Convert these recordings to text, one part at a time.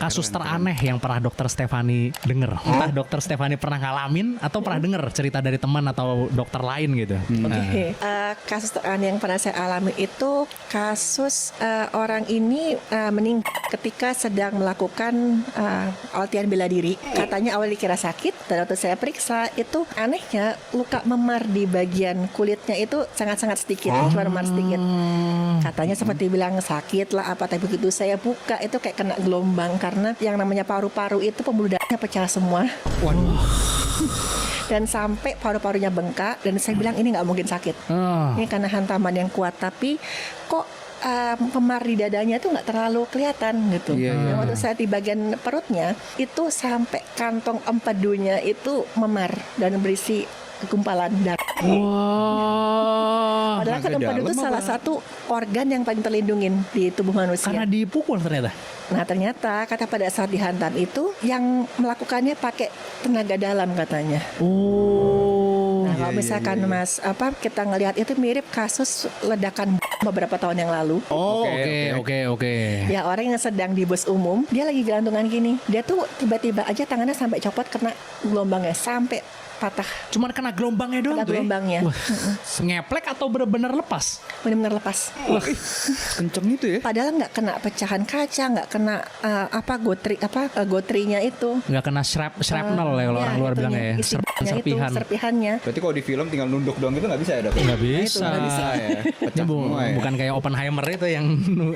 kasus teraneh yang pernah dokter Stefani denger? Entah dokter Stefani pernah ngalamin atau pernah denger cerita dari teman atau dokter lain gitu. Oke. Kasus teraneh yang pernah saya alami itu kasus orang ini meninggal ketika sedang melakukan latihan bela diri. Katanya awal dikira sakit, dan waktu saya periksa itu anehnya luka memar di bagian kulitnya itu sangat-sangat sedikit, cuma memar sedikit. Katanya seperti bilang sakit lah apa, tapi begitu saya buka itu kayak kena gelombang karena yang namanya paru-paru itu pembuluh darahnya pecah semua. Waduh. Dan sampai paru-parunya bengkak, dan saya bilang ini nggak mungkin sakit. Ini karena hantaman yang kuat, tapi kok memar di dadanya itu nggak terlalu kelihatan gitu. Nah, waktu saya di bagian perutnya itu sampai kantong empedunya itu memar dan berisi gumpalan darah. Padahal kan empedu itu salah satu organ yang paling terlindungin di tubuh manusia. Karena dipukul ternyata. Nah ternyata kata pada saat dihantam itu yang melakukannya pakai tenaga dalam katanya. Nah kalau misalkan Mas kita ngelihat itu mirip kasus ledakan beberapa tahun yang lalu. Oke. Ya orang yang sedang di bus umum, dia lagi gelantungan gini, dia tuh tiba-tiba aja tangannya sampai copot kena gelombangnya sampai patah. Cuman kena gelombangnya doang Kena tuh gelombangnya. ya? Ngeplek atau benar-benar lepas? Benar-benar lepas. Kenceng itu ya. Padahal nggak kena pecahan kaca, nggak kena gotrinya itu. Nggak kena shrapnel ya kalau orang luar bilang ya. Serpihan. Serpihannya. Berarti kalau di film tinggal nunduk doang itu nggak bisa ya dok? Nggak bisa. Nggak bisa. Ya. Ini Pecah semua ya. bukan kayak Oppenheimer itu yang 5,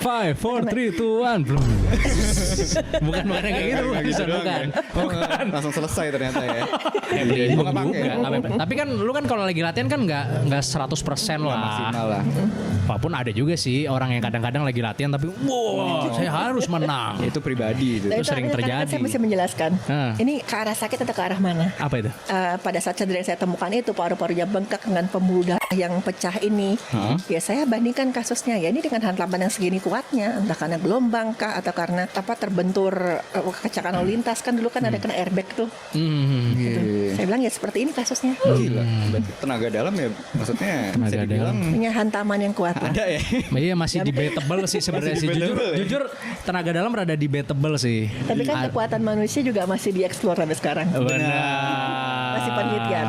4, 3, 2, 1 belum. Bukan kayak gitu. Bukan. Langsung selesai ternyata ya. Nggak nggak pakai. pakai. Tapi kan lu kan kalau lagi latihan kan nggak 100% lah. Maksimal lah. Walaupun ada juga sih orang yang kadang-kadang lagi latihan tapi saya harus menang. Itu pribadi itu. Nah, Itu sering artinya karena terjadi. Saya mesti menjelaskan. Ini ke arah sakit atau ke arah mana? Apa itu? Pada saat cedera yang saya temukan itu paru-parunya bengkak dengan pembuluh darah yang pecah ini. Ya saya bandingkan kasusnya ya ini dengan hantaman yang segini kuatnya, entah karena gelombang kah atau karena terbentur kecelakaan lalu lintas kan dulu kan ada kena airbag tuh. Saya bilang ya seperti ini kasusnya. Gila. Berarti tenaga dalam ya maksudnya bisa Tenaga dibilang Punya hantaman yang kuat. ada ya. Iya masih debatable sih sebenarnya sih. Jujur tenaga dalam rada debatable sih. Tapi kan kekuatan manusia juga masih dieksplor sampai sekarang. Benar. Masih penelitian.